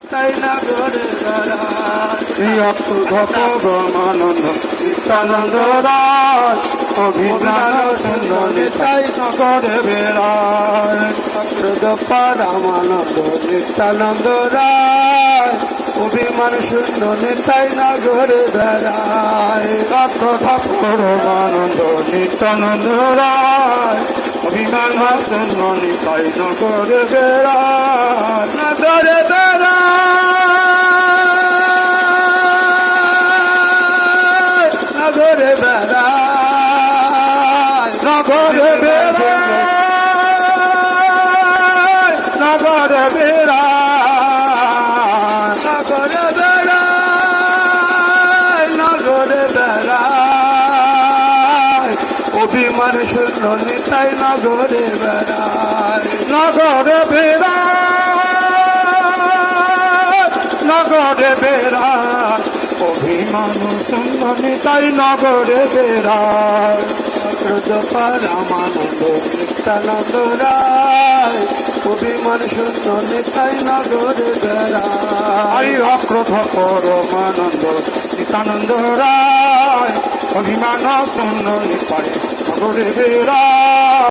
তাই না করে ব্রহ্মানন্দ নিত্যানন্দ রায় অভিমান সুন্দর তাই নগরে বেড়ায় রামানন্দ নিত্যানন্দ রায় অভিমান শূন্য নেতাই নগরে বেড়ায় ব্রহ্মানন্দ নিত্যানন্দ রায় অভিমান শূন্য নিতাই নগরে বেড়ায় নগরে বেড়ায় নগরে বেড়ায় নগরে বেড়ায় নগরে বেড়ায় নগরে বেড়ায় নগরে বেড়ায় অভিমান শূন্য নেতাই নগরে বেড়ায় নগরে বেড়ায় নগরে বেড়ায় অভিমান শূন্য নিতাই নগরে বেড়ায় রামানন্দ নিত্যানন্দ রায় অভিমান শূন্য নেতাই নগরে বেড়ায় অক্রোধ পরমানন্দ নিত্যানন্দ রায় অভিমান শূন্য নিতাই নগরে বেড়ায়।